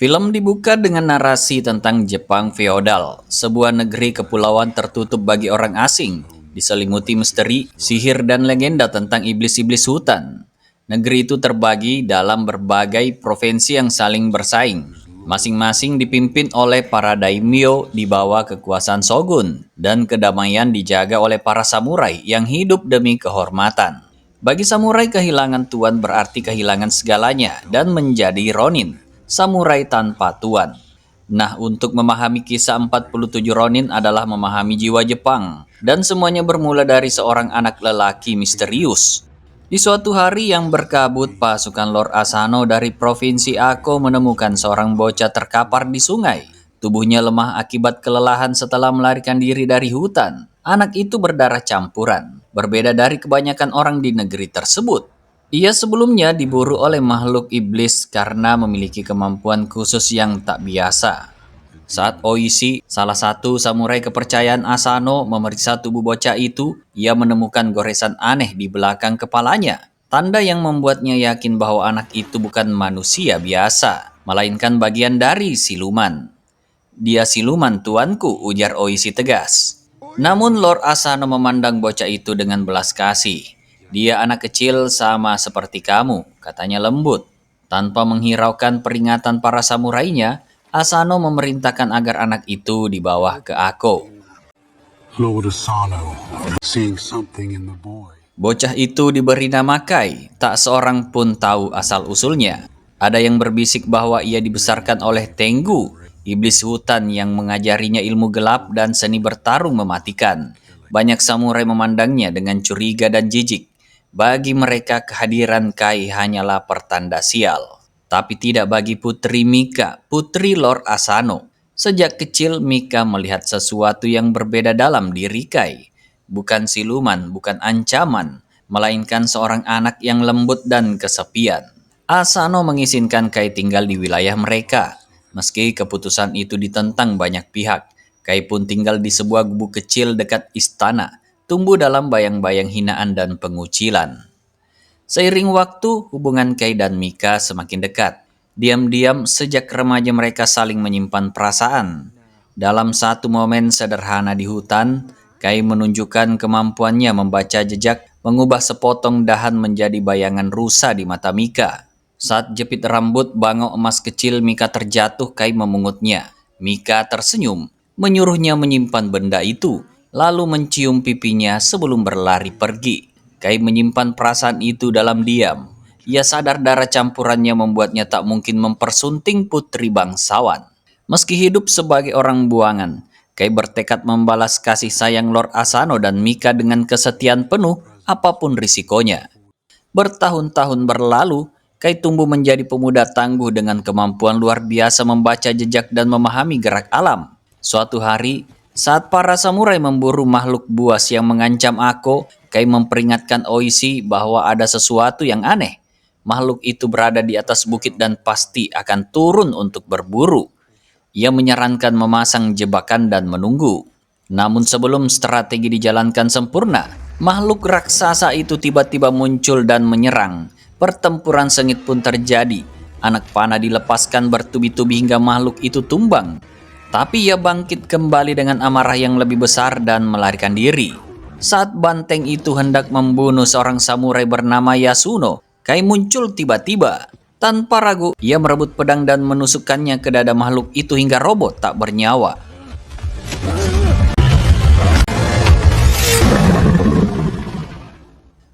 Film dibuka dengan narasi tentang Jepang feodal, sebuah negeri kepulauan tertutup bagi orang asing, diselimuti misteri, sihir, dan legenda tentang iblis-iblis hutan. Negeri itu terbagi dalam berbagai provinsi yang saling bersaing, masing-masing dipimpin oleh para daimyo di bawah kekuasaan shogun, dan kedamaian dijaga oleh para samurai yang hidup demi kehormatan. Bagi samurai, kehilangan tuan berarti kehilangan segalanya dan menjadi ronin, samurai tanpa tuan. Nah, untuk memahami kisah 47 Ronin adalah memahami jiwa Jepang, dan semuanya bermula dari seorang anak lelaki misterius. Di suatu hari yang berkabut, pasukan Lord Asano dari Provinsi Ako menemukan seorang bocah terkapar di sungai. Tubuhnya lemah akibat kelelahan setelah melarikan diri dari hutan. Anak itu berdarah campuran, berbeda dari kebanyakan orang di negeri tersebut. Ia sebelumnya diburu oleh makhluk iblis karena memiliki kemampuan khusus yang tak biasa. Saat Oishi, salah satu samurai kepercayaan Asano, memeriksa tubuh bocah itu, ia menemukan goresan aneh di belakang kepalanya. Tanda yang membuatnya yakin bahwa anak itu bukan manusia biasa, melainkan bagian dari siluman. Dia siluman tuanku, ujar Oishi tegas. Namun Lord Asano memandang bocah itu dengan belas kasih. Dia anak kecil sama seperti kamu, katanya lembut. Tanpa menghiraukan peringatan para samurainya, Asano memerintahkan agar anak itu dibawa ke Ako. Lord Asano, seeing something in the boy. Bocah itu diberi nama Kai, tak seorang pun tahu asal-usulnya. Ada yang berbisik bahwa ia dibesarkan oleh Tengu, iblis hutan yang mengajarinya ilmu gelap dan seni bertarung mematikan. Banyak samurai memandangnya dengan curiga dan jijik. Bagi mereka kehadiran Kai hanyalah pertanda sial. Tapi tidak bagi Putri Mika, putri Lord Asano. Sejak kecil Mika melihat sesuatu yang berbeda dalam diri Kai. Bukan siluman, bukan ancaman, melainkan seorang anak yang lembut dan kesepian. Asano mengizinkan Kai tinggal di wilayah mereka. Meski keputusan itu ditentang banyak pihak, Kai pun tinggal di sebuah gubuk kecil dekat istana, tumbuh dalam bayang-bayang hinaan dan pengucilan. Seiring waktu, hubungan Kai dan Mika semakin dekat. Diam-diam, sejak remaja mereka saling menyimpan perasaan. Dalam satu momen sederhana di hutan, Kai menunjukkan kemampuannya membaca jejak, mengubah sepotong dahan menjadi bayangan rusa di mata Mika. Saat jepit rambut bangau emas kecil Mika terjatuh, Kai memungutnya. Mika tersenyum, menyuruhnya menyimpan benda itu, lalu mencium pipinya sebelum berlari pergi. Kai menyimpan perasaan itu dalam diam. Ia sadar darah campurannya membuatnya tak mungkin mempersunting putri bangsawan. Meski hidup sebagai orang buangan, Kai bertekad membalas kasih sayang Lord Asano dan Mika dengan kesetiaan penuh apapun risikonya. Bertahun-tahun berlalu, Kai tumbuh menjadi pemuda tangguh dengan kemampuan luar biasa membaca jejak dan memahami gerak alam. Suatu hari, saat para samurai memburu makhluk buas yang mengancam Ako, Kai memperingatkan Oishi bahwa ada sesuatu yang aneh. Makhluk itu berada di atas bukit dan pasti akan turun untuk berburu. Ia menyarankan memasang jebakan dan menunggu. Namun sebelum strategi dijalankan sempurna, makhluk raksasa itu tiba-tiba muncul dan menyerang. Pertempuran sengit pun terjadi. Anak panah dilepaskan bertubi-tubi hingga makhluk itu tumbang. Tapi ia bangkit kembali dengan amarah yang lebih besar dan melarikan diri. Saat banteng itu hendak membunuh seorang samurai bernama Yasuno, Kai muncul tiba-tiba. Tanpa ragu, ia merebut pedang dan menusukkannya ke dada makhluk itu hingga robot tak bernyawa.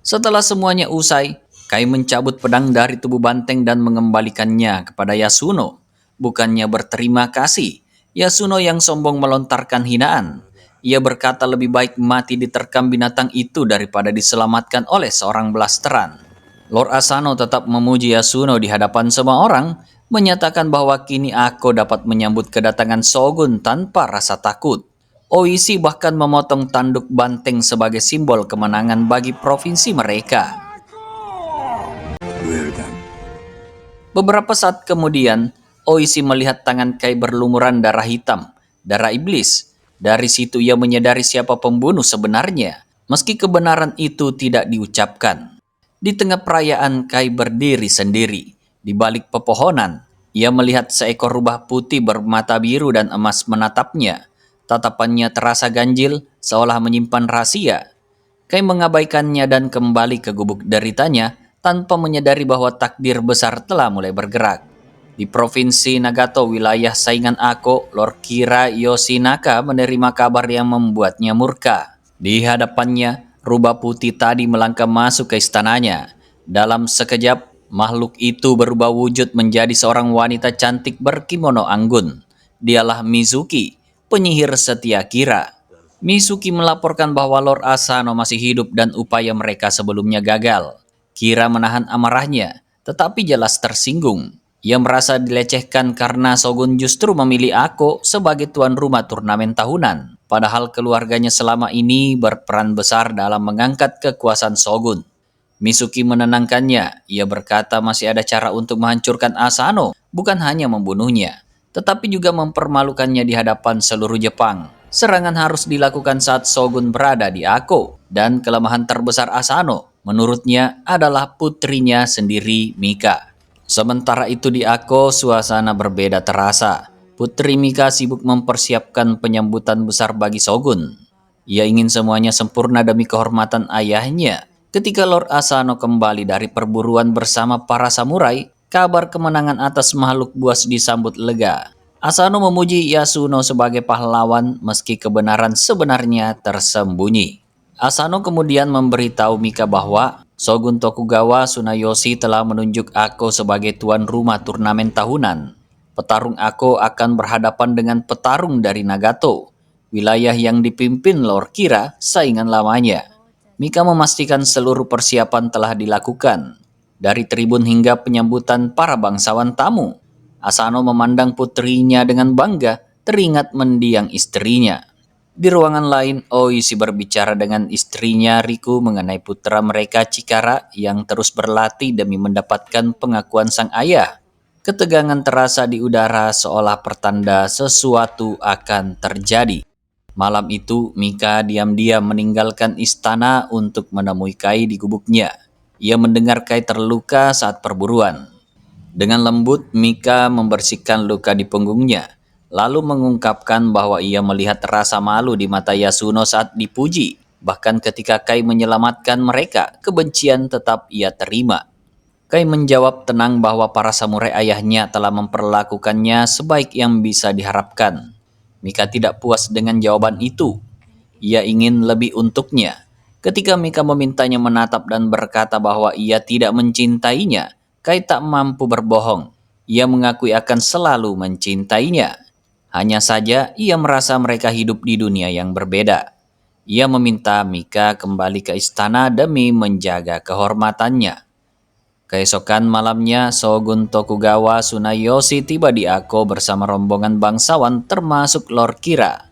Setelah semuanya usai, Kai mencabut pedang dari tubuh banteng dan mengembalikannya kepada Yasuno. Bukannya berterima kasih, Yasuno yang sombong melontarkan hinaan. Ia berkata lebih baik mati diterkam binatang itu daripada diselamatkan oleh seorang blasteran. Lord Asano tetap memuji Yasuno di hadapan semua orang, menyatakan bahwa kini Ako dapat menyambut kedatangan Shogun tanpa rasa takut. Oishi bahkan memotong tanduk banteng sebagai simbol kemenangan bagi provinsi mereka. Beberapa saat kemudian, Oishi melihat tangan Kai berlumuran darah hitam, darah iblis. Dari situ ia menyadari siapa pembunuh sebenarnya, meski kebenaran itu tidak diucapkan. Di tengah perayaan, Kai berdiri sendiri. Di balik pepohonan, Ia melihat seekor rubah putih bermata biru dan emas menatapnya. Tatapannya terasa ganjil, seolah menyimpan rahasia. Kai mengabaikannya dan kembali ke gubuk deritanya tanpa menyadari bahwa takdir besar telah mulai bergerak. Di Provinsi Nagato, wilayah saingan Ako, Lord Kira Yoshinaka menerima kabar yang membuatnya murka. Di hadapannya, rubah putih tadi melangkah masuk ke istananya. Dalam sekejap, makhluk itu berubah wujud menjadi seorang wanita cantik berkimono anggun. Dialah Mizuki, penyihir setia Kira. Mizuki melaporkan bahwa Lord Asano masih hidup dan upaya mereka sebelumnya gagal. Kira menahan amarahnya, tetapi jelas tersinggung. Ia merasa dilecehkan karena Shogun justru memilih Ako sebagai tuan rumah turnamen tahunan. Padahal keluarganya selama ini berperan besar dalam mengangkat kekuasaan Shogun. Mizuki menenangkannya. Ia berkata masih ada cara untuk menghancurkan Asano, bukan hanya membunuhnya, tetapi juga mempermalukannya di hadapan seluruh Jepang. Serangan harus dilakukan saat Shogun berada di Ako, dan kelemahan terbesar Asano, menurutnya, adalah putrinya sendiri, Mika. Sementara itu di Ako, suasana berbeda terasa. Putri Mika sibuk mempersiapkan penyambutan besar bagi Shogun. Ia ingin semuanya sempurna demi kehormatan ayahnya. Ketika Lord Asano kembali dari perburuan bersama para samurai, kabar kemenangan atas makhluk buas disambut lega. Asano memuji Yasuno sebagai pahlawan meski kebenaran sebenarnya tersembunyi. Asano kemudian memberitahu Mika bahwa Shogun Tokugawa Tsunayoshi telah menunjuk Ako sebagai tuan rumah turnamen tahunan. Petarung Ako akan berhadapan dengan petarung dari Nagato, wilayah yang dipimpin Lord Kira, saingan lamanya. Mika memastikan seluruh persiapan telah dilakukan, dari tribun hingga penyambutan para bangsawan tamu. Asano memandang putrinya dengan bangga, teringat mendiang istrinya. Di ruangan lain, Oishi berbicara dengan istrinya Riku mengenai putra mereka Chikara yang terus berlatih demi mendapatkan pengakuan sang ayah. Ketegangan terasa di udara seolah pertanda sesuatu akan terjadi. Malam itu, Mika diam-diam meninggalkan istana untuk menemui Kai di gubuknya. Ia mendengar Kai terluka saat perburuan. Dengan lembut, Mika membersihkan luka di punggungnya, lalu mengungkapkan bahwa ia melihat rasa malu di mata Yasuno saat dipuji. Bahkan ketika Kai menyelamatkan mereka, kebencian tetap ia terima. Kai menjawab tenang bahwa para samurai ayahnya telah memperlakukannya sebaik yang bisa diharapkan. Mika tidak puas dengan jawaban itu. Ia ingin lebih untuknya. Ketika Mika memintanya menatap dan berkata bahwa ia tidak mencintainya, Kai tak mampu berbohong. Ia mengakui akan selalu mencintainya. Hanya saja ia merasa mereka hidup di dunia yang berbeda. Ia meminta Mika kembali ke istana demi menjaga kehormatannya. Keesokan malamnya, Shogun Tokugawa Tsunayoshi tiba di Ako bersama rombongan bangsawan termasuk Lord Kira.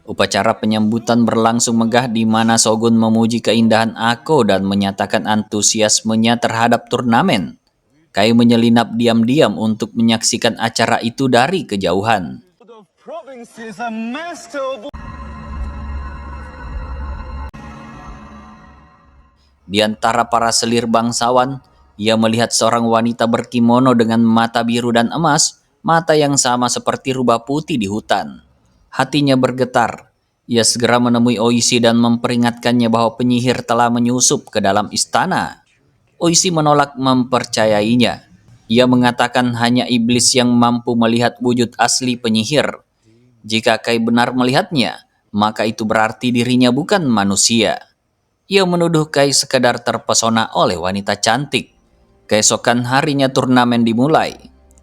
Upacara penyambutan berlangsung megah di mana Shogun memuji keindahan Ako dan menyatakan antusiasmenya terhadap turnamen. Kai menyelinap diam-diam untuk menyaksikan acara itu dari kejauhan. Di antara para selir bangsawan, ia melihat seorang wanita berkimono dengan mata biru dan emas, mata yang sama seperti rubah putih di hutan. Hatinya bergetar. Ia segera menemui Oishi dan memperingatkannya bahwa penyihir telah menyusup ke dalam istana. Oishi menolak mempercayainya. Ia mengatakan hanya iblis yang mampu melihat wujud asli penyihir. Jika Kai benar melihatnya, maka itu berarti dirinya bukan manusia. Ia menuduh Kai sekedar terpesona oleh wanita cantik. Keesokan harinya turnamen dimulai.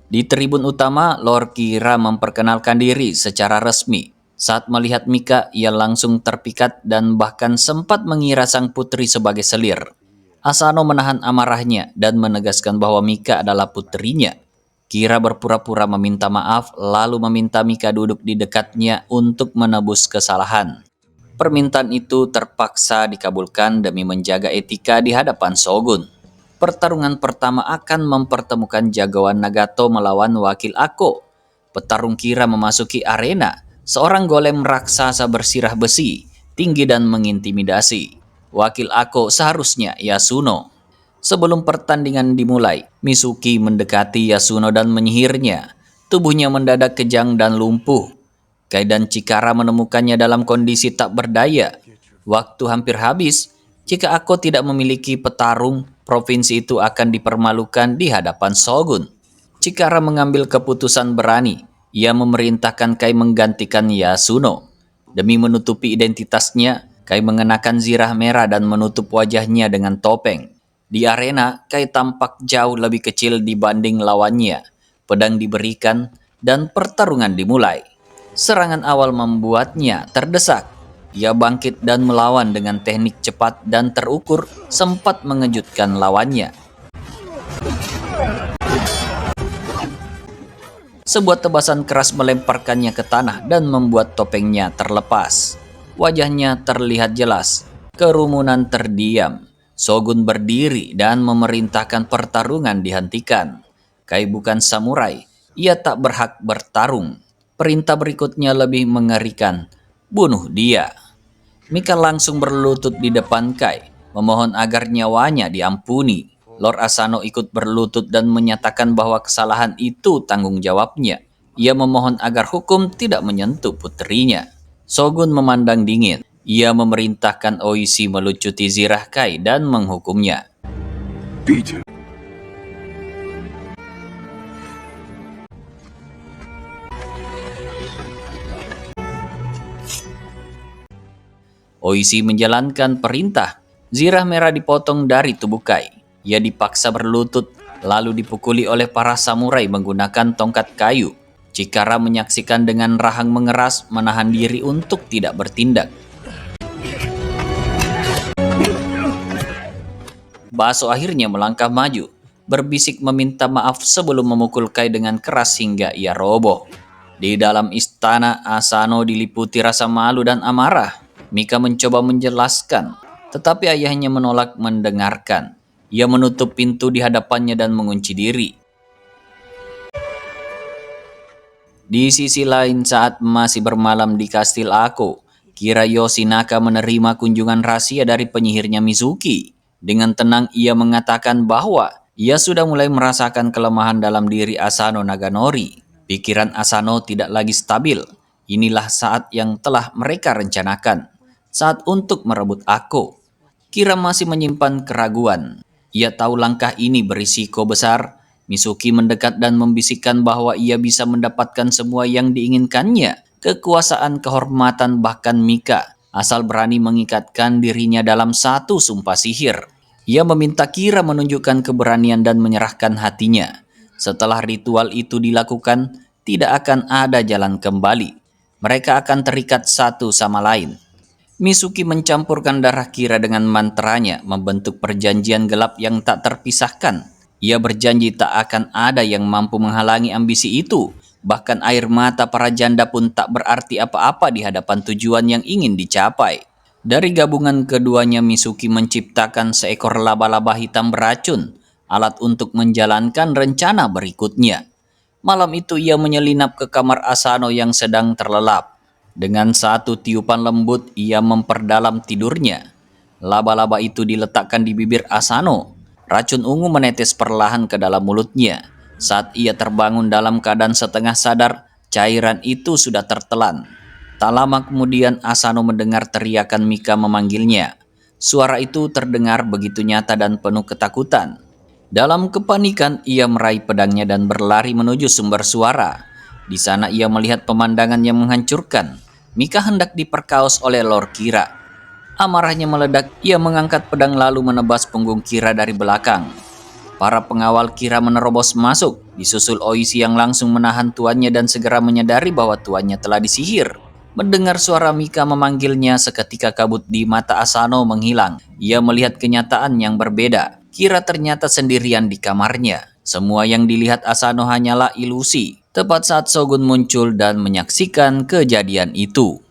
Di tribun utama, Lord Kira memperkenalkan diri secara resmi. Saat melihat Mika, ia langsung terpikat dan bahkan sempat mengira sang putri sebagai selir. Asano menahan amarahnya dan menegaskan bahwa Mika adalah putrinya. Kira berpura-pura meminta maaf, lalu meminta Mika duduk di dekatnya untuk menebus kesalahan. Permintaan itu terpaksa dikabulkan demi menjaga etika di hadapan Shogun. Pertarungan pertama akan mempertemukan jagoan Nagato melawan wakil Ako. Petarung Kira memasuki arena, seorang golem raksasa bersirah besi, tinggi dan mengintimidasi. Wakil Ako seharusnya Yasuno. Sebelum pertandingan dimulai, Mizuki mendekati Yasuno dan menyihirnya. Tubuhnya mendadak kejang dan lumpuh. Kai dan Chikara menemukannya dalam kondisi tak berdaya. Waktu hampir habis. Jika Ako tidak memiliki petarung, provinsi itu akan dipermalukan di hadapan Shogun. Chikara mengambil keputusan berani. Ia memerintahkan Kai menggantikan Yasuno. Demi menutupi identitasnya, Kai mengenakan zirah merah dan menutup wajahnya dengan topeng. Di arena, Kai tampak jauh lebih kecil dibanding lawannya. Pedang diberikan dan pertarungan dimulai. Serangan awal membuatnya terdesak. Ia bangkit dan melawan dengan teknik cepat dan terukur, sempat mengejutkan lawannya. Sebuah tebasan keras melemparkannya ke tanah dan membuat topengnya terlepas. Wajahnya terlihat jelas. Kerumunan terdiam. Shogun berdiri dan memerintahkan pertarungan dihentikan. Kai bukan samurai. Ia tak berhak bertarung. Perintah berikutnya lebih mengerikan. Bunuh dia. Mika langsung berlutut di depan Kai, memohon agar nyawanya diampuni. Lord Asano ikut berlutut dan menyatakan bahwa kesalahan itu tanggung jawabnya. Ia memohon agar hukum tidak menyentuh putrinya. Shogun memandang dingin. Ia memerintahkan Oishi melucuti zirah Kai dan menghukumnya. Beat him. Oishi menjalankan perintah. Zirah merah dipotong dari tubuh Kai. Ia dipaksa berlutut, lalu dipukuli oleh para samurai menggunakan tongkat kayu. Chikara menyaksikan dengan rahang mengeras, menahan diri untuk tidak bertindak. Baso akhirnya melangkah maju, berbisik meminta maaf sebelum memukul Kai dengan keras hingga ia roboh. Di dalam istana, Asano diliputi rasa malu dan amarah. Mika mencoba menjelaskan, tetapi ayahnya menolak mendengarkan. Ia menutup pintu di hadapannya dan mengunci diri. Di sisi lain, saat masih bermalam di kastil Ako, Kira Yoshinaka menerima kunjungan rahasia dari penyihirnya Mizuki. Dengan tenang ia mengatakan bahwa ia sudah mulai merasakan kelemahan dalam diri Asano Naganori. Pikiran Asano tidak lagi stabil. Inilah saat yang telah mereka rencanakan. Saat untuk merebut Ako. Kira masih menyimpan keraguan. Ia tahu langkah ini berisiko besar. Mizuki mendekat dan membisikkan bahwa ia bisa mendapatkan semua yang diinginkannya. Kekuasaan, kehormatan, bahkan Mika. Asal berani mengikatkan dirinya dalam satu sumpah sihir. Ia meminta Kira menunjukkan keberanian dan menyerahkan hatinya. Setelah ritual itu dilakukan, tidak akan ada jalan kembali. Mereka akan terikat satu sama lain. Mizuki mencampurkan darah Kira dengan mantranya, membentuk perjanjian gelap yang tak terpisahkan. Ia berjanji tak akan ada yang mampu menghalangi ambisi itu. Bahkan air mata para janda pun tak berarti apa-apa di hadapan tujuan yang ingin dicapai. Dari gabungan keduanya, Mizuki menciptakan seekor laba-laba hitam beracun, alat untuk menjalankan rencana berikutnya. Malam itu ia menyelinap ke kamar Asano yang sedang terlelap. Dengan satu tiupan lembut, ia memperdalam tidurnya. Laba-laba itu diletakkan di bibir Asano. Racun ungu menetes perlahan ke dalam mulutnya. Saat ia terbangun dalam keadaan setengah sadar, cairan itu sudah tertelan. Tak lama kemudian Asano mendengar teriakan Mika memanggilnya. Suara itu terdengar begitu nyata dan penuh ketakutan. Dalam kepanikan, ia meraih pedangnya dan berlari menuju sumber suara. Di sana ia melihat pemandangan yang menghancurkan. Mika hendak diperkaos oleh Lord Kira. Amarahnya meledak, ia mengangkat pedang lalu menebas punggung Kira dari belakang. Para pengawal Kira menerobos masuk, disusul Oishi yang langsung menahan tuannya dan segera menyadari bahwa tuannya telah disihir. Mendengar suara Mika memanggilnya, seketika kabut di mata Asano menghilang. Ia melihat kenyataan yang berbeda. Kira ternyata sendirian di kamarnya. Semua yang dilihat Asano hanyalah ilusi. Tepat saat Shogun muncul dan menyaksikan kejadian itu.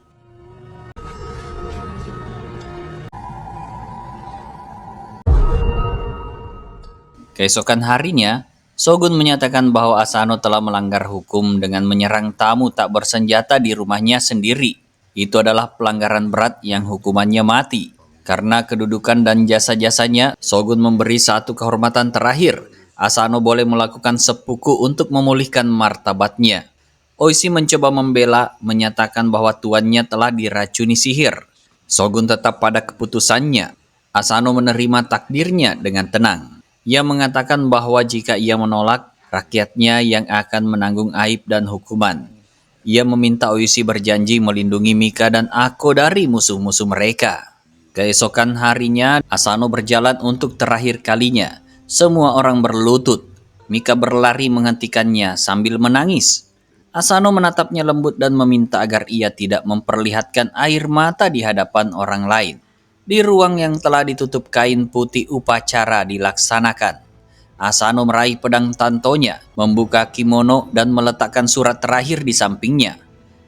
Keesokan harinya, Shogun menyatakan bahwa Asano telah melanggar hukum dengan menyerang tamu tak bersenjata di rumahnya sendiri. Itu adalah pelanggaran berat yang hukumannya mati. Karena kedudukan dan jasa-jasanya, Shogun memberi satu kehormatan terakhir. Asano boleh melakukan seppuku untuk memulihkan martabatnya. Oishi mencoba membela, menyatakan bahwa tuannya telah diracuni sihir. Shogun tetap pada keputusannya. Asano menerima takdirnya dengan tenang. Ia mengatakan bahwa jika ia menolak, rakyatnya yang akan menanggung aib dan hukuman. Ia meminta Oishi berjanji melindungi Mika dan Ako dari musuh-musuh mereka. Keesokan harinya, Asano berjalan untuk terakhir kalinya. Semua orang berlutut. Mika berlari menghentikannya sambil menangis. Asano menatapnya lembut dan meminta agar ia tidak memperlihatkan air mata di hadapan orang lain. Di ruang yang telah ditutup kain putih upacara dilaksanakan. Asano meraih pedang tantonya, membuka kimono dan meletakkan surat terakhir di sampingnya.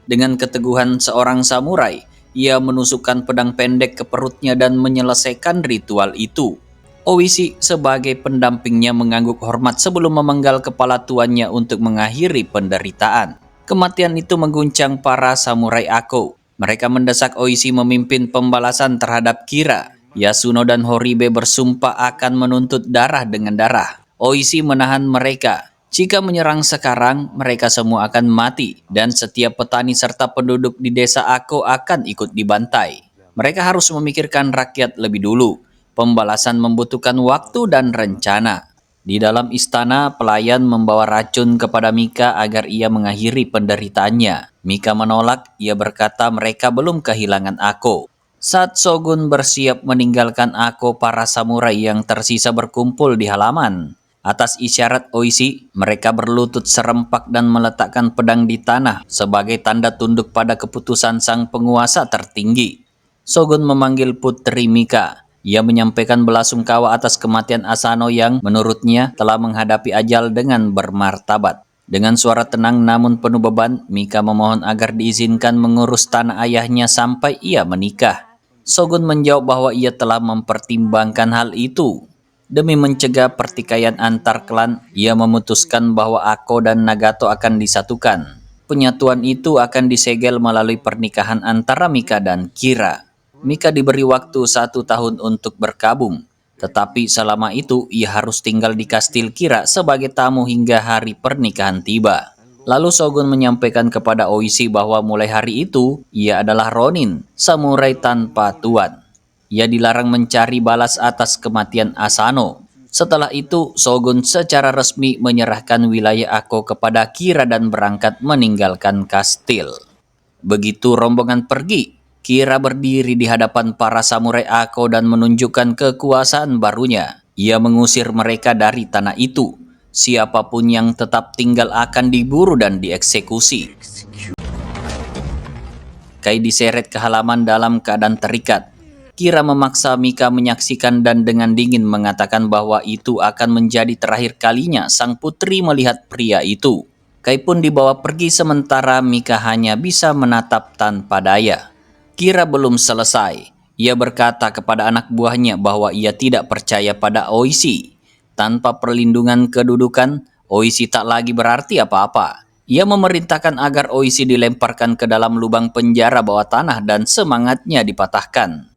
Dengan keteguhan seorang samurai, ia menusukkan pedang pendek ke perutnya dan menyelesaikan ritual itu. Oishi sebagai pendampingnya mengangguk hormat sebelum memenggal kepala tuannya untuk mengakhiri penderitaan. Kematian itu mengguncang para samurai Ako. Mereka mendesak Oishi memimpin pembalasan terhadap Kira. Yasuno dan Horibe bersumpah akan menuntut darah dengan darah. Oishi menahan mereka. Jika menyerang sekarang, mereka semua akan mati, dan setiap petani serta penduduk di desa Ako akan ikut dibantai. Mereka harus memikirkan rakyat lebih dulu. Pembalasan membutuhkan waktu dan rencana. Di dalam istana, pelayan membawa racun kepada Mika agar ia mengakhiri penderitaannya. Mika menolak, ia berkata mereka belum kehilangan Ako. Saat Shogun bersiap meninggalkan Ako, para samurai yang tersisa berkumpul di halaman. Atas isyarat Oishi, mereka berlutut serempak dan meletakkan pedang di tanah sebagai tanda tunduk pada keputusan sang penguasa tertinggi. Shogun memanggil putri Mika. Ia menyampaikan belasungkawa atas kematian Asano yang menurutnya telah menghadapi ajal dengan bermartabat. Dengan suara tenang namun penuh beban, Mika memohon agar diizinkan mengurus tanah ayahnya sampai ia menikah. Shogun menjawab bahwa ia telah mempertimbangkan hal itu. Demi mencegah pertikaian antar klan, ia memutuskan bahwa Ako dan Nagato akan disatukan. Penyatuan itu akan disegel melalui pernikahan antara Mika dan Kira. Mika diberi waktu 1 tahun untuk berkabung, tetapi selama itu ia harus tinggal di kastil Kira sebagai tamu hingga hari pernikahan tiba. Lalu Shogun menyampaikan kepada Oishi bahwa mulai hari itu, ia adalah Ronin, samurai tanpa tuan. Ia dilarang mencari balas atas kematian Asano. Setelah itu, Shogun secara resmi menyerahkan wilayah Ako kepada Kira dan berangkat meninggalkan kastil. Begitu rombongan pergi, Kira berdiri di hadapan para samurai Ako dan menunjukkan kekuasaan barunya. Ia mengusir mereka dari tanah itu. Siapapun yang tetap tinggal akan diburu dan dieksekusi. Kai diseret ke halaman dalam keadaan terikat. Kira memaksa Mika menyaksikan dan dengan dingin mengatakan bahwa itu akan menjadi terakhir kalinya sang putri melihat pria itu. Kai pun dibawa pergi sementara Mika hanya bisa menatap tanpa daya. Kira belum selesai. Ia berkata kepada anak buahnya bahwa ia tidak percaya pada Oishi. Tanpa perlindungan kedudukan, Oishi tak lagi berarti apa-apa. Ia memerintahkan agar Oishi dilemparkan ke dalam lubang penjara bawah tanah dan semangatnya dipatahkan.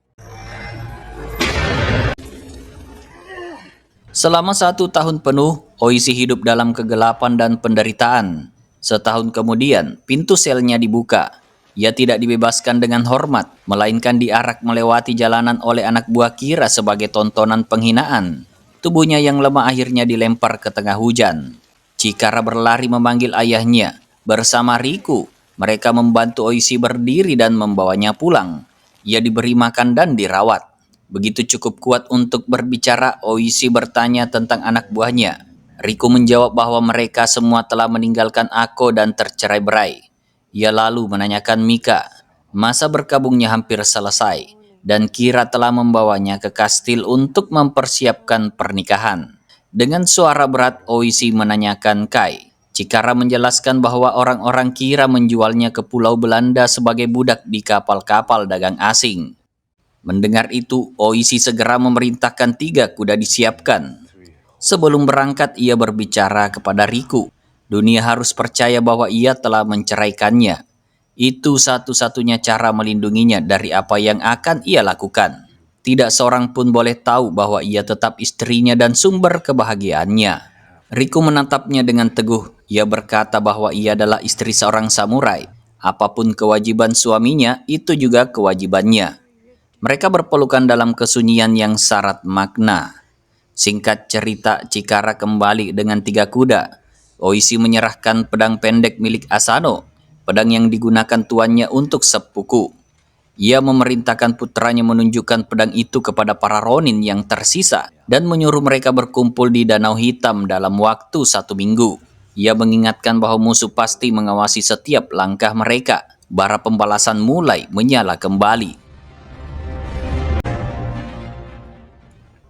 Selama 1 tahun penuh, Oishi hidup dalam kegelapan dan penderitaan. Setahun kemudian, pintu selnya dibuka. Ia tidak dibebaskan dengan hormat, melainkan diarak melewati jalanan oleh anak buah Kira sebagai tontonan penghinaan. Tubuhnya yang lemah akhirnya dilempar ke tengah hujan. Chikara berlari memanggil ayahnya. Bersama Riku, mereka membantu Oishi berdiri dan membawanya pulang. Ia diberi makan dan dirawat. Begitu cukup kuat untuk berbicara, Oishi bertanya tentang anak buahnya. Riku menjawab bahwa mereka semua telah meninggalkan Ako dan tercerai-berai. Ia lalu menanyakan Mika. Masa berkabungnya hampir selesai, dan Kira telah membawanya ke kastil untuk mempersiapkan pernikahan. Dengan suara berat, Oishi menanyakan Kai. Chikara menjelaskan bahwa orang-orang Kira menjualnya ke Pulau Belanda sebagai budak di kapal-kapal dagang asing. Mendengar itu, Oishi segera memerintahkan 3 kuda disiapkan. Sebelum berangkat, ia berbicara kepada Riku. Dunia harus percaya bahwa ia telah menceraikannya. Itu satu-satunya cara melindunginya dari apa yang akan ia lakukan. Tidak seorang pun boleh tahu bahwa ia tetap istrinya dan sumber kebahagiaannya. Riku menatapnya dengan teguh. Ia berkata bahwa ia adalah istri seorang samurai. Apapun kewajiban suaminya, itu juga kewajibannya. Mereka berpelukan dalam kesunyian yang syarat makna. Singkat cerita, Chikara kembali dengan 3 kuda. Oishi menyerahkan pedang pendek milik Asano, pedang yang digunakan tuannya untuk seppuku. Ia memerintahkan putranya menunjukkan pedang itu kepada para ronin yang tersisa dan menyuruh mereka berkumpul di Danau Hitam dalam waktu 1 minggu. Ia mengingatkan bahwa musuh pasti mengawasi setiap langkah mereka. Bara pembalasan mulai menyala kembali.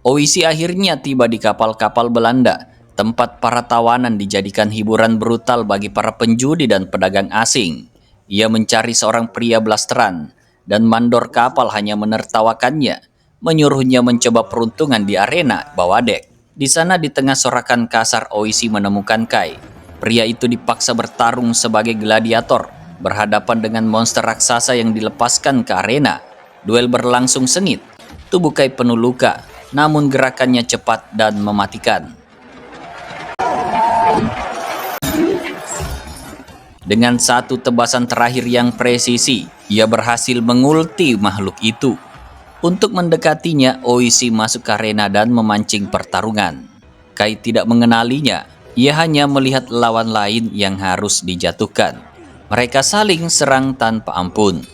Oishi akhirnya tiba di kapal-kapal Belanda, tempat para tawanan dijadikan hiburan brutal bagi para penjudi dan pedagang asing. Ia mencari seorang pria blasteran, dan mandor kapal hanya menertawakannya, menyuruhnya mencoba peruntungan di arena bawah dek. Di sana di tengah sorakan kasar Oishi menemukan Kai. Pria itu dipaksa bertarung sebagai gladiator, berhadapan dengan monster raksasa yang dilepaskan ke arena. Duel berlangsung sengit, tubuh Kai penuh luka, namun gerakannya cepat dan mematikan. Dengan satu tebasan terakhir yang presisi, ia berhasil mengulti makhluk itu. Untuk mendekatinya, Oishi masuk ke arena dan memancing pertarungan. Kai tidak mengenalinya, ia hanya melihat lawan lain yang harus dijatuhkan. Mereka saling serang tanpa ampun.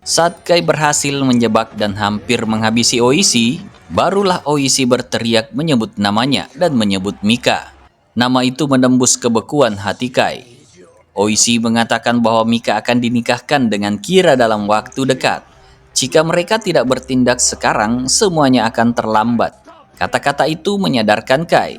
Saat Kai berhasil menjebak dan hampir menghabisi Oishi, barulah Oishi berteriak menyebut namanya dan menyebut Mika. Nama itu menembus kebekuan hati Kai. Oishi mengatakan bahwa Mika akan dinikahkan dengan Kira dalam waktu dekat. Jika mereka tidak bertindak sekarang, semuanya akan terlambat. Kata-kata itu menyadarkan Kai.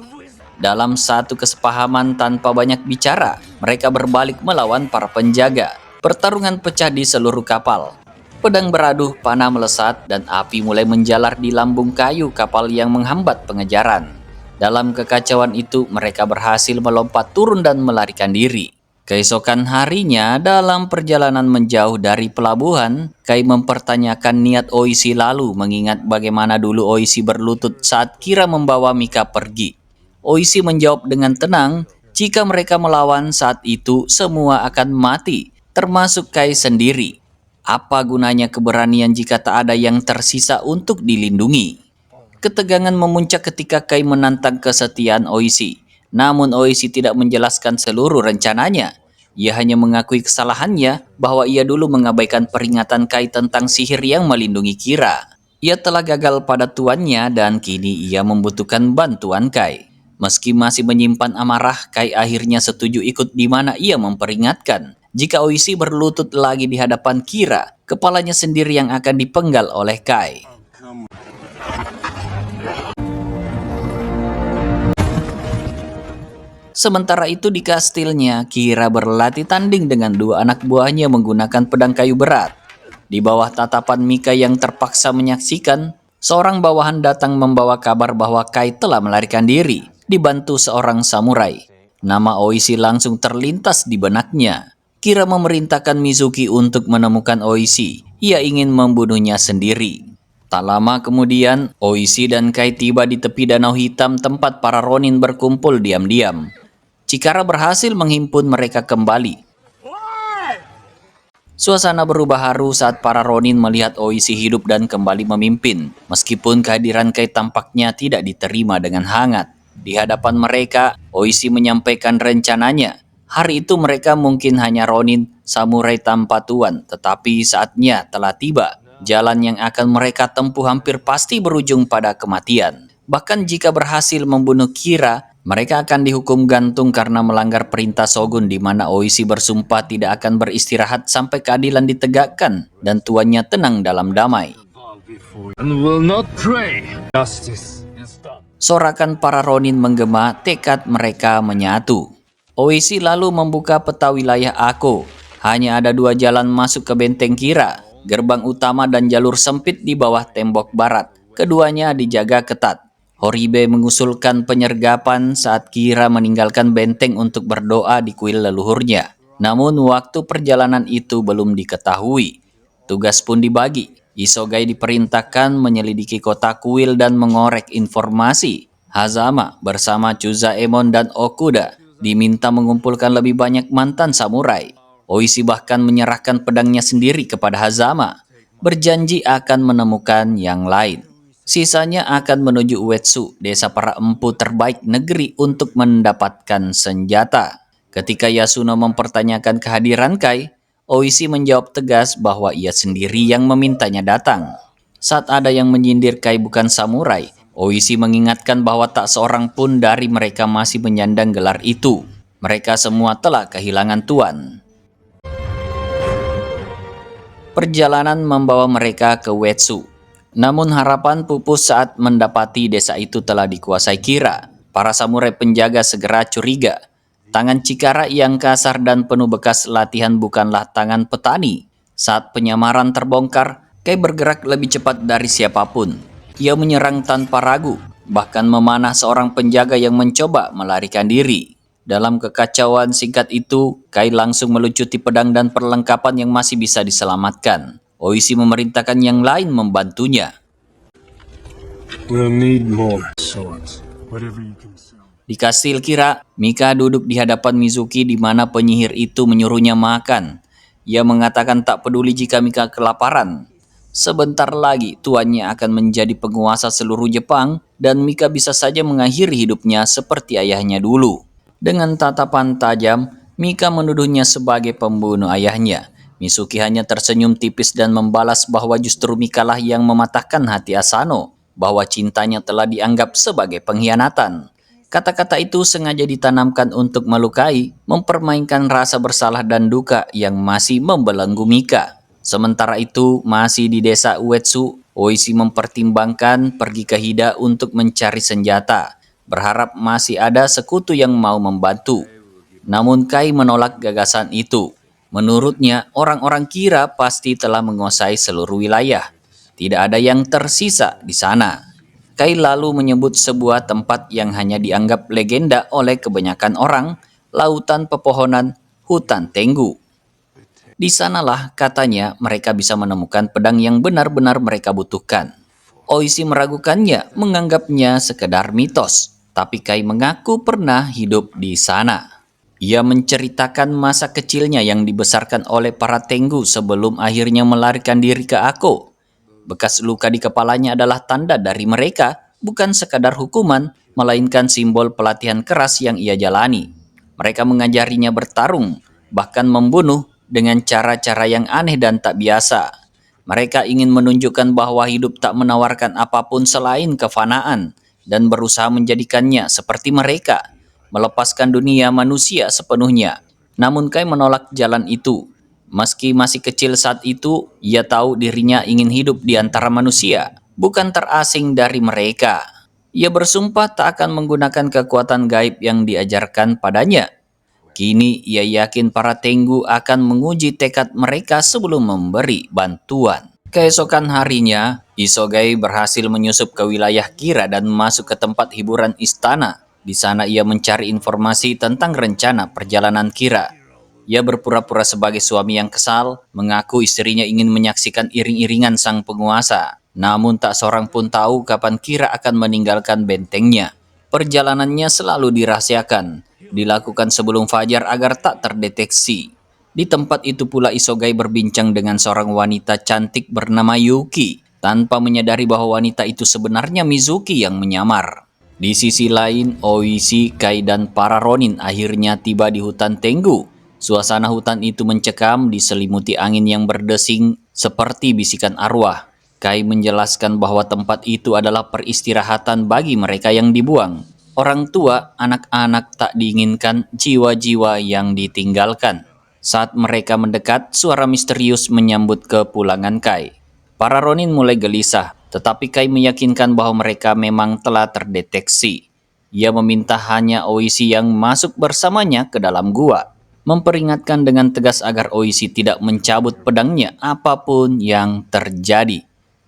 Dalam satu kesepahaman tanpa banyak bicara, mereka berbalik melawan para penjaga. Pertarungan pecah di seluruh kapal. Pedang beradu, panah melesat, dan api mulai menjalar di lambung kayu kapal yang menghambat pengejaran. Dalam kekacauan itu, mereka berhasil melompat turun dan melarikan diri. Keesokan harinya, dalam perjalanan menjauh dari pelabuhan, Kai mempertanyakan niat Oishi lalu mengingat bagaimana dulu Oishi berlutut saat Kira membawa Mika pergi. Oishi menjawab dengan tenang, jika mereka melawan saat itu, semua akan mati, termasuk Kai sendiri. Apa gunanya keberanian jika tak ada yang tersisa untuk dilindungi? Ketegangan memuncak ketika Kai menantang kesetiaan Oishi. Namun Oishi tidak menjelaskan seluruh rencananya. Ia hanya mengakui kesalahannya bahwa ia dulu mengabaikan peringatan Kai tentang sihir yang melindungi Kira. Ia telah gagal pada tuannya dan kini ia membutuhkan bantuan Kai. Meski masih menyimpan amarah, Kai akhirnya setuju ikut di mana ia memperingatkan. Jika Oishi berlutut lagi di hadapan Kira, kepalanya sendiri yang akan dipenggal oleh Kai. Sementara itu di kastilnya, Kira berlatih tanding dengan 2 anak buahnya menggunakan pedang kayu berat. Di bawah tatapan Mika yang terpaksa menyaksikan, seorang bawahan datang membawa kabar bahwa Kai telah melarikan diri, dibantu seorang samurai. Nama Oishi langsung terlintas di benaknya. Kira memerintahkan Mizuki untuk menemukan Oishi. Ia ingin membunuhnya sendiri. Tak lama kemudian, Oishi dan Kai tiba di tepi Danau Hitam tempat para ronin berkumpul diam-diam. Chikara berhasil menghimpun mereka kembali. Suasana berubah haru saat para ronin melihat Oishi hidup dan kembali memimpin. Meskipun kehadiran Kai tampaknya tidak diterima dengan hangat. Di hadapan mereka, Oishi menyampaikan rencananya. Hari itu mereka mungkin hanya ronin, samurai tanpa tuan, tetapi saatnya telah tiba. Jalan yang akan mereka tempuh hampir pasti berujung pada kematian. Bahkan jika berhasil membunuh Kira, mereka akan dihukum gantung karena melanggar perintah Shogun di mana Oishi bersumpah tidak akan beristirahat sampai keadilan ditegakkan dan tuannya tenang dalam damai. Sorakan para ronin menggema, tekad mereka menyatu. Oishi lalu membuka peta wilayah Ako. Hanya ada 2 jalan masuk ke benteng Kira, gerbang utama dan jalur sempit di bawah tembok barat. Keduanya dijaga ketat. Horibe mengusulkan penyergapan saat Kira meninggalkan benteng untuk berdoa di kuil leluhurnya. Namun waktu perjalanan itu belum diketahui. Tugas pun dibagi. Isogai diperintahkan menyelidiki kota kuil dan mengorek informasi. Hazama bersama Chuzaemon dan Okuda diminta mengumpulkan lebih banyak mantan samurai. Oishi bahkan menyerahkan pedangnya sendiri kepada Hazama, berjanji akan menemukan yang lain. Sisanya akan menuju Uetsu, desa para empu terbaik negeri untuk mendapatkan senjata. Ketika Yasuno mempertanyakan kehadiran Kai, Oishi menjawab tegas bahwa ia sendiri yang memintanya datang. Saat ada yang menyindir Kai bukan samurai, Oishi mengingatkan bahwa tak seorang pun dari mereka masih menyandang gelar itu. Mereka semua telah kehilangan tuan. Perjalanan membawa mereka ke Uetsu. Namun harapan pupus saat mendapati desa itu telah dikuasai Kira. Para samurai penjaga segera curiga. Tangan Chikara yang kasar dan penuh bekas latihan bukanlah tangan petani. Saat penyamaran terbongkar, Kai bergerak lebih cepat dari siapapun. Ia menyerang tanpa ragu, bahkan memanah seorang penjaga yang mencoba melarikan diri. Dalam kekacauan singkat itu, Kai langsung melucuti pedang dan perlengkapan yang masih bisa diselamatkan. Oishi memerintahkan yang lain membantunya. We'll need more swords. Whatever you can sell. Di kastil Kira, Mika duduk di hadapan Mizuki di mana penyihir itu menyuruhnya makan. Ia mengatakan tak peduli jika Mika kelaparan. Sebentar lagi tuannya akan menjadi penguasa seluruh Jepang dan Mika bisa saja mengakhiri hidupnya seperti ayahnya dulu. Dengan tatapan tajam, Mika menuduhnya sebagai pembunuh ayahnya. Mizuki hanya tersenyum tipis dan membalas bahwa justru Mika lah yang mematahkan hati Asano, bahwa cintanya telah dianggap sebagai pengkhianatan. Kata-kata itu sengaja ditanamkan untuk melukai, mempermainkan rasa bersalah dan duka yang masih membelenggu Mika. Sementara itu, masih di desa Uetsu, Oishi mempertimbangkan pergi ke Hida untuk mencari senjata, berharap masih ada sekutu yang mau membantu. Namun Kai menolak gagasan itu. Menurutnya, orang-orang Kira pasti telah menguasai seluruh wilayah. Tidak ada yang tersisa di sana. Kai lalu menyebut sebuah tempat yang hanya dianggap legenda oleh kebanyakan orang, lautan pepohonan, hutan Tenggu. Di sanalah katanya mereka bisa menemukan pedang yang benar-benar mereka butuhkan. Oishi meragukannya, menganggapnya sekedar mitos, tapi Kai mengaku pernah hidup di sana. Ia menceritakan masa kecilnya yang dibesarkan oleh para Tenggu sebelum akhirnya melarikan diri ke Ako. Bekas luka di kepalanya adalah tanda dari mereka, bukan sekadar hukuman, melainkan simbol pelatihan keras yang ia jalani. Mereka mengajarinya bertarung, bahkan membunuh dengan cara-cara yang aneh dan tak biasa. Mereka ingin menunjukkan bahwa hidup tak menawarkan apapun selain kefanaan, dan berusaha menjadikannya seperti mereka, melepaskan dunia manusia sepenuhnya. Namun Kai menolak jalan itu. Meski masih kecil saat itu, ia tahu dirinya ingin hidup di antara manusia, bukan terasing dari mereka. Ia bersumpah tak akan menggunakan kekuatan gaib yang diajarkan padanya. Kini ia yakin para Tenggu akan menguji tekad mereka sebelum memberi bantuan. Keesokan harinya, Isogai berhasil menyusup ke wilayah Kira dan masuk ke tempat hiburan istana. Di sana ia mencari informasi tentang rencana perjalanan Kira. Ia berpura-pura sebagai suami yang kesal, mengaku istrinya ingin menyaksikan iring-iringan sang penguasa. Namun tak seorang pun tahu kapan Kira akan meninggalkan bentengnya. Perjalanannya selalu dirahasiakan, dilakukan sebelum fajar agar tak terdeteksi. Di tempat itu pula Isogai berbincang dengan seorang wanita cantik bernama Yuki, tanpa menyadari bahwa wanita itu sebenarnya Mizuki yang menyamar. Di sisi lain, Oishi, Kai, dan para Ronin akhirnya tiba di hutan Tenggu. Suasana hutan itu mencekam, diselimuti angin yang berdesing seperti bisikan arwah. Kai menjelaskan bahwa tempat itu adalah peristirahatan bagi mereka yang dibuang. Orang tua, anak-anak tak diinginkan, jiwa-jiwa yang ditinggalkan. Saat mereka mendekat, suara misterius menyambut kepulangan Kai. Para Ronin mulai gelisah, tetapi Kai meyakinkan bahwa mereka memang telah terdeteksi. Ia meminta hanya Oishi yang masuk bersamanya ke dalam gua, memperingatkan dengan tegas agar Oishi tidak mencabut pedangnya apapun yang terjadi.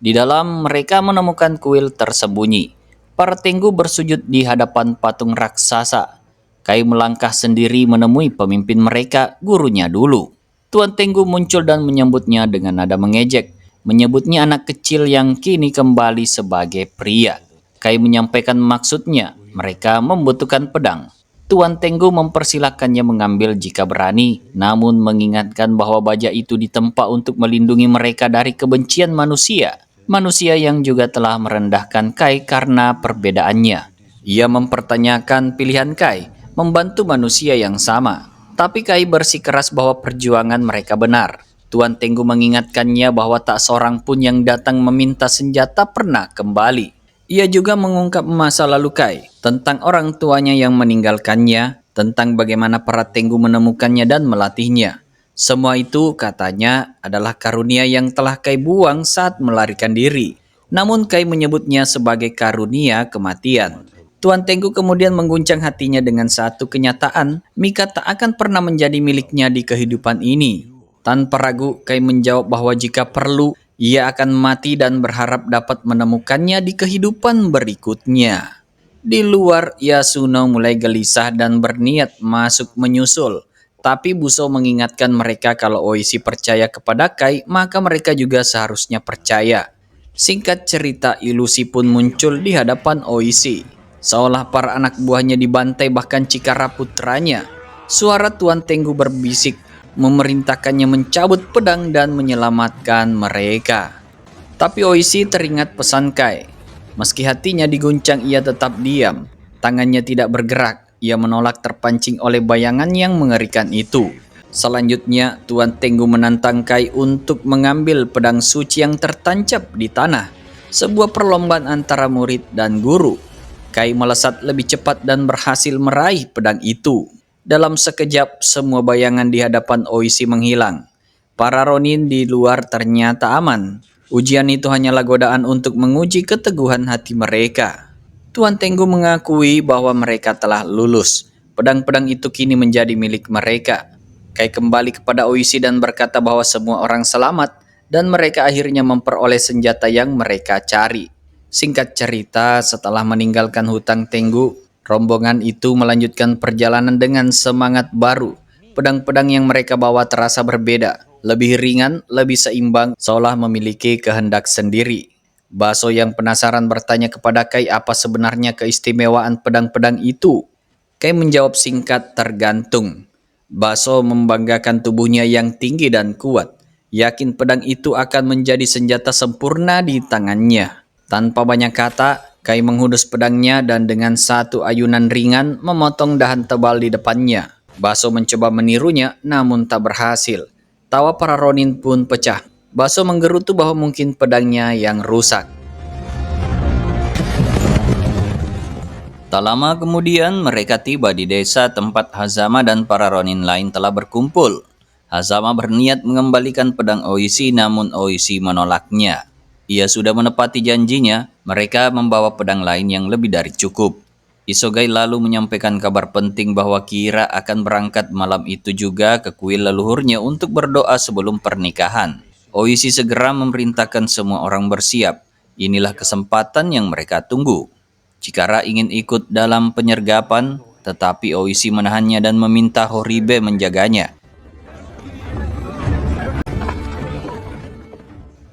Di dalam mereka menemukan kuil tersembunyi. Para Tenggu bersujud di hadapan patung raksasa. Kai melangkah sendiri menemui pemimpin mereka, gurunya dulu. Tuan Tenggu muncul dan menyambutnya dengan nada mengejek, menyebutnya anak kecil yang kini kembali sebagai pria. Kai menyampaikan maksudnya, mereka membutuhkan pedang. Tuan Tenggu mempersilahkannya mengambil jika berani, namun mengingatkan bahwa baja itu ditempa untuk melindungi mereka dari kebencian manusia. Manusia yang juga telah merendahkan Kai karena perbedaannya. Ia mempertanyakan pilihan Kai, membantu manusia yang sama. Tapi Kai bersikeras bahwa perjuangan mereka benar. Tuan Tenggu mengingatkannya bahwa tak seorang pun yang datang meminta senjata pernah kembali. Ia juga mengungkap masa lalu Kai, tentang orang tuanya yang meninggalkannya, tentang bagaimana para Tenggu menemukannya dan melatihnya. Semua itu katanya adalah karunia yang telah Kai buang saat melarikan diri. Namun Kai menyebutnya sebagai karunia kematian. Tuan Tenggu kemudian mengguncang hatinya dengan satu kenyataan, Mika tak akan pernah menjadi miliknya di kehidupan ini. Tanpa ragu, Kai menjawab bahwa jika perlu, ia akan mati dan berharap dapat menemukannya di kehidupan berikutnya. Di luar, Yasuno mulai gelisah dan berniat masuk menyusul. Tapi Buso mengingatkan mereka kalau Oishi percaya kepada Kai, maka mereka juga seharusnya percaya. Singkat cerita, ilusi pun muncul di hadapan Oishi. Seolah para anak buahnya dibantai bahkan Cikara putranya. Suara Tuan Tenggu berbisik, memerintahkannya mencabut pedang dan menyelamatkan mereka. Tapi Oishi teringat pesan Kai. Meski hatinya diguncang, ia tetap diam. Tangannya tidak bergerak. Ia menolak terpancing oleh bayangan yang mengerikan itu. Selanjutnya, Tuan Tenggu menantang Kai untuk mengambil pedang suci yang tertancap di tanah. Sebuah perlombaan antara murid dan guru. Kai melesat lebih cepat dan berhasil meraih pedang itu. Dalam sekejap, semua bayangan di hadapan Oishi menghilang. Para Ronin di luar ternyata aman. Ujian itu hanyalah godaan untuk menguji keteguhan hati mereka. Tuan Tenggu mengakui bahwa mereka telah lulus. Pedang-pedang itu kini menjadi milik mereka. Kai kembali kepada Oishi dan berkata bahwa semua orang selamat dan mereka akhirnya memperoleh senjata yang mereka cari. Singkat cerita, setelah meninggalkan hutang Tenggu, rombongan itu melanjutkan perjalanan dengan semangat baru. Pedang-pedang yang mereka bawa terasa berbeda, lebih ringan, lebih seimbang, seolah memiliki kehendak sendiri. Baso yang penasaran bertanya kepada Kai apa sebenarnya keistimewaan pedang-pedang itu. Kai menjawab singkat, tergantung. Baso membanggakan tubuhnya yang tinggi dan kuat. Yakin pedang itu akan menjadi senjata sempurna di tangannya. Tanpa banyak kata, Kai menghunus pedangnya dan dengan satu ayunan ringan memotong dahan tebal di depannya. Baso mencoba menirunya, namun tak berhasil. Tawa para Ronin pun pecah. Baso menggerutu bahwa mungkin pedangnya yang rusak. Tak lama kemudian mereka tiba di desa tempat Hazama dan para Ronin lain telah berkumpul. Hazama berniat mengembalikan pedang Oishi, namun Oishi menolaknya. Ia sudah menepati janjinya, mereka membawa pedang lain yang lebih dari cukup. Isogai lalu menyampaikan kabar penting bahwa Kira akan berangkat malam itu juga ke kuil leluhurnya untuk berdoa sebelum pernikahan. Oishi segera memerintahkan semua orang bersiap. Inilah kesempatan yang mereka tunggu. Chikara ingin ikut dalam penyergapan, tetapi Oishi menahannya dan meminta Horibe menjaganya.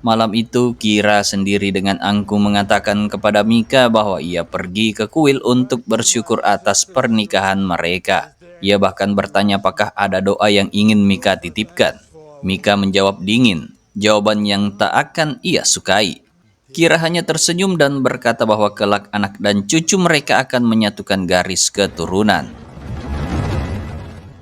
Malam itu, Kira sendiri dengan angkuh mengatakan kepada Mika bahwa ia pergi ke kuil untuk bersyukur atas pernikahan mereka. Ia bahkan bertanya apakah ada doa yang ingin Mika titipkan. Mika menjawab dingin, jawaban yang tak akan ia sukai. Kira hanya tersenyum dan berkata bahwa kelak anak dan cucu mereka akan menyatukan garis keturunan.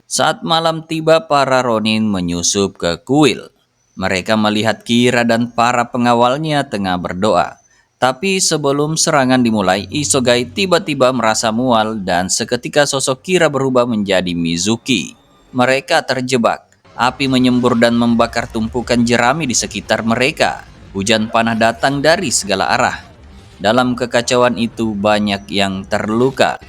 Saat malam tiba, para Ronin menyusup ke kuil. Mereka melihat Kira dan para pengawalnya tengah berdoa. Tapi sebelum serangan dimulai, Isogai tiba-tiba merasa mual dan seketika sosok Kira berubah menjadi Mizuki. Mereka terjebak. Api menyembur dan membakar tumpukan jerami di sekitar mereka. Hujan panah datang dari segala arah. Dalam kekacauan itu banyak yang terluka.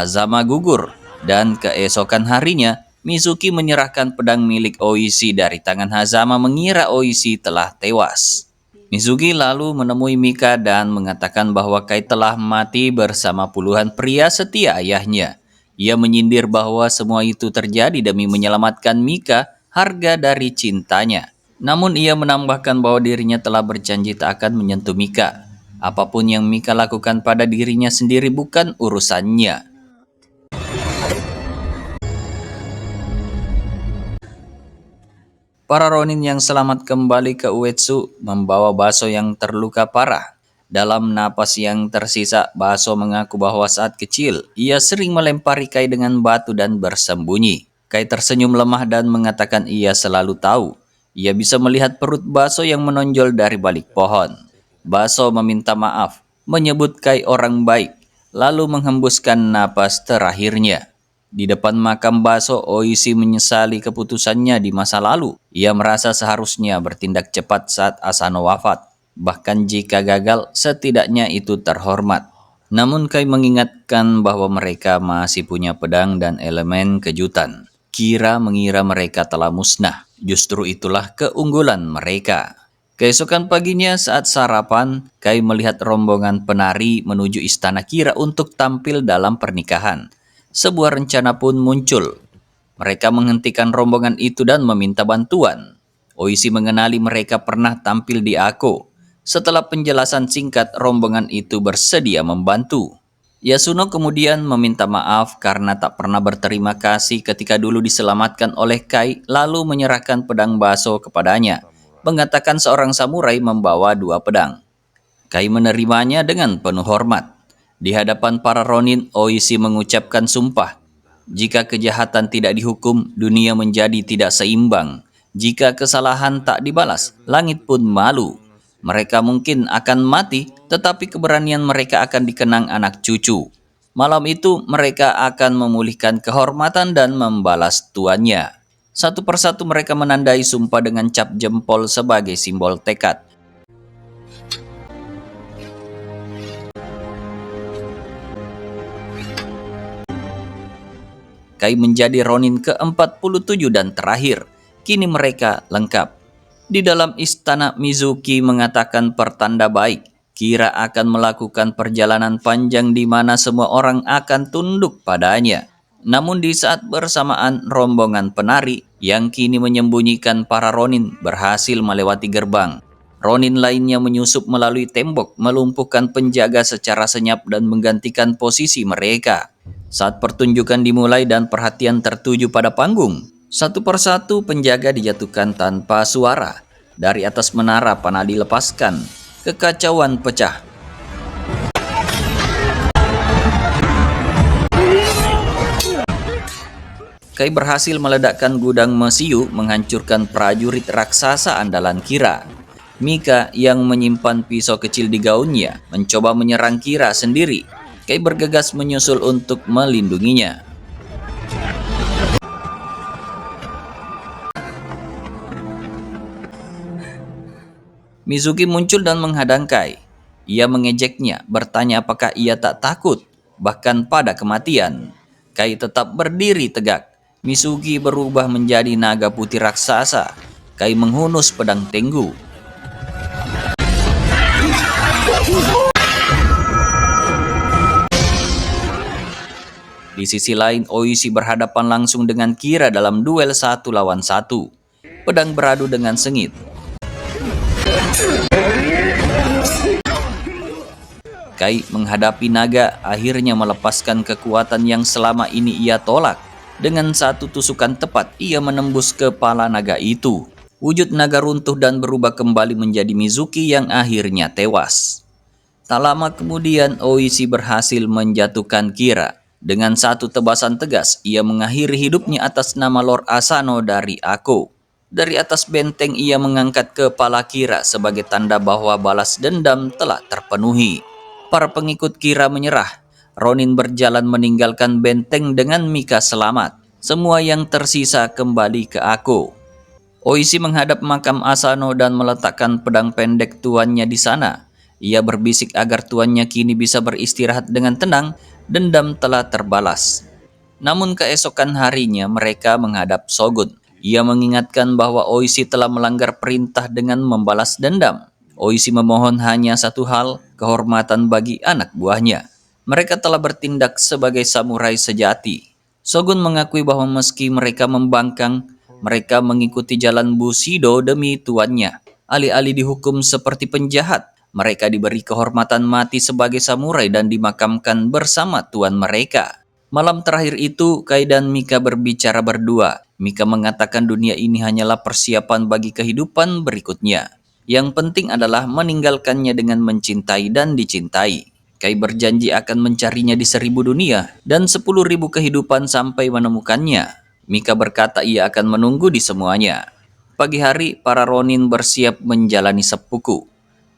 Hazama gugur, dan keesokan harinya Mizuki menyerahkan pedang milik Oishi dari tangan Hazama mengira Oishi telah tewas. Mizuki lalu menemui Mika dan mengatakan bahwa Kai telah mati bersama puluhan pria setia ayahnya. Ia menyindir bahwa semua itu terjadi demi menyelamatkan Mika, harga dari cintanya. Namun ia menambahkan bahwa dirinya telah berjanji tak akan menyentuh Mika. Apapun yang Mika lakukan pada dirinya sendiri bukan urusannya. Para Ronin yang selamat kembali ke Uetsu membawa Baso yang terluka parah. Dalam napas yang tersisa, Baso mengaku bahwa saat kecil, ia sering melempari Kai dengan batu dan bersembunyi. Kai tersenyum lemah dan mengatakan ia selalu tahu. Ia bisa melihat perut Baso yang menonjol dari balik pohon. Baso meminta maaf, menyebut Kai orang baik, lalu menghembuskan napas terakhirnya. Di depan makam Baso, Oishi menyesali keputusannya di masa lalu. Ia merasa seharusnya bertindak cepat saat Asano wafat. Bahkan jika gagal, setidaknya itu terhormat. Namun Kai mengingatkan bahwa mereka masih punya pedang dan elemen kejutan. Kira mengira mereka telah musnah. Justru itulah keunggulan mereka. Keesokan paginya saat sarapan, Kai melihat rombongan penari menuju istana Kira untuk tampil dalam pernikahan. Sebuah rencana pun muncul. Mereka menghentikan rombongan itu dan meminta bantuan. Oishi mengenali mereka pernah tampil di Ako. Setelah penjelasan singkat, rombongan itu bersedia membantu. Yasuno kemudian meminta maaf karena tak pernah berterima kasih ketika dulu diselamatkan oleh Kai, lalu menyerahkan pedang Baso kepadanya, mengatakan seorang samurai membawa 2 pedang. Kai menerimanya dengan penuh hormat. Di hadapan para Ronin, Oishi mengucapkan sumpah. Jika kejahatan tidak dihukum, dunia menjadi tidak seimbang. Jika kesalahan tak dibalas, langit pun malu. Mereka mungkin akan mati, tetapi keberanian mereka akan dikenang anak cucu. Malam itu, mereka akan memulihkan kehormatan dan membalas tuannya. Satu persatu mereka menandai sumpah dengan cap jempol sebagai simbol tekad. Kai menjadi Ronin ke-47 dan terakhir. Kini mereka lengkap. Di dalam istana, Mizuki mengatakan pertanda baik. Kira akan melakukan perjalanan panjang di mana semua orang akan tunduk padanya. Namun di saat bersamaan, rombongan penari yang kini menyembunyikan para Ronin berhasil melewati gerbang. Ronin lainnya menyusup melalui tembok, melumpuhkan penjaga secara senyap dan menggantikan posisi mereka. Saat pertunjukan dimulai dan perhatian tertuju pada panggung, satu persatu penjaga dijatuhkan tanpa suara. Dari atas menara panah dilepaskan, kekacauan pecah. Kai berhasil meledakkan gudang mesiu, menghancurkan prajurit raksasa andalan Kira. Mika yang menyimpan pisau kecil di gaunnya mencoba menyerang Kira sendiri. Kai bergegas menyusul untuk melindunginya. Mizuki muncul dan menghadang Kai. Ia mengejeknya, bertanya apakah ia tak takut, bahkan pada kematian. Kai tetap berdiri tegak. Mizuki berubah menjadi naga putih raksasa. Kai menghunus pedang Tengu. Di sisi lain, Oishi berhadapan langsung dengan Kira dalam duel 1 lawan 1. Pedang beradu dengan sengit. Kai menghadapi naga, akhirnya melepaskan kekuatan yang selama ini ia tolak. Dengan satu tusukan tepat, ia menembus kepala naga itu. Wujud naga runtuh dan berubah kembali menjadi Mizuki yang akhirnya tewas. Tak lama kemudian, Oishi berhasil menjatuhkan Kira. Dengan satu tebasan tegas, ia mengakhiri hidupnya atas nama Lord Asano dari Ako. Dari atas benteng, ia mengangkat kepala Kira sebagai tanda bahwa balas dendam telah terpenuhi. Para pengikut Kira menyerah. Ronin berjalan meninggalkan benteng dengan Mika selamat. Semua yang tersisa kembali ke Ako. Oishi menghadap makam Asano dan meletakkan pedang pendek tuannya di sana. Ia berbisik agar tuannya kini bisa beristirahat dengan tenang Dendam telah terbalas. Namun keesokan harinya mereka menghadap Shogun. Ia mengingatkan bahwa Oishi telah melanggar perintah dengan membalas dendam. Oishi memohon hanya satu hal, kehormatan bagi anak buahnya. Mereka telah bertindak sebagai samurai sejati. Shogun mengakui bahwa meski mereka membangkang, mereka mengikuti jalan Bushido demi tuannya. Alih-alih dihukum seperti penjahat, mereka diberi kehormatan mati sebagai samurai dan dimakamkan bersama tuan mereka. Malam terakhir itu, Kai dan Mika berbicara berdua. Mika mengatakan dunia ini hanyalah persiapan bagi kehidupan berikutnya. Yang penting adalah meninggalkannya dengan mencintai dan dicintai. Kai berjanji akan mencarinya di 1000 dunia dan 10.000 kehidupan sampai menemukannya. Mika berkata ia akan menunggu di semuanya. Pagi hari, para Ronin bersiap menjalani seppuku.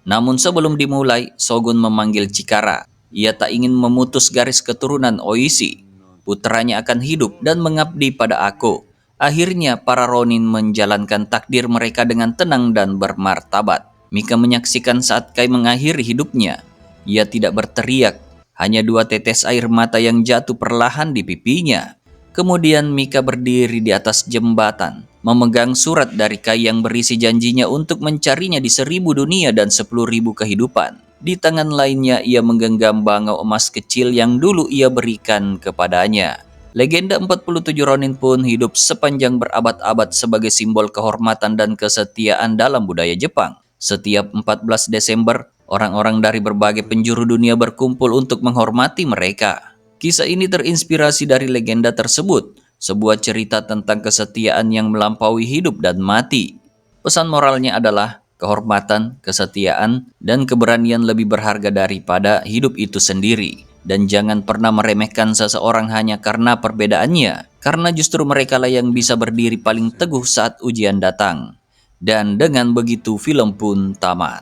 Namun sebelum dimulai, Shogun memanggil Chikara. Ia tak ingin memutus garis keturunan Oishi. Putranya akan hidup dan mengabdi pada aku. Akhirnya para Ronin menjalankan takdir mereka dengan tenang dan bermartabat. Mika menyaksikan saat Kai mengakhiri hidupnya. Ia tidak berteriak, hanya 2 tetes air mata yang jatuh perlahan di pipinya. Kemudian Mika berdiri di atas jembatan, memegang surat dari Kai yang berisi janjinya untuk mencarinya di 1000 dunia dan 10.000 kehidupan. Di tangan lainnya ia menggenggam bangau emas kecil yang dulu ia berikan kepadanya. Legenda 47 Ronin pun hidup sepanjang berabad-abad sebagai simbol kehormatan dan kesetiaan dalam budaya Jepang. Setiap 14 Desember, orang-orang dari berbagai penjuru dunia berkumpul untuk menghormati mereka. Kisah ini terinspirasi dari legenda tersebut, sebuah cerita tentang kesetiaan yang melampaui hidup dan mati. Pesan moralnya adalah kehormatan, kesetiaan, dan keberanian lebih berharga daripada hidup itu sendiri. Dan jangan pernah meremehkan seseorang hanya karena perbedaannya, karena justru mereka lah yang bisa berdiri paling teguh saat ujian datang. Dan dengan begitu film pun tamat.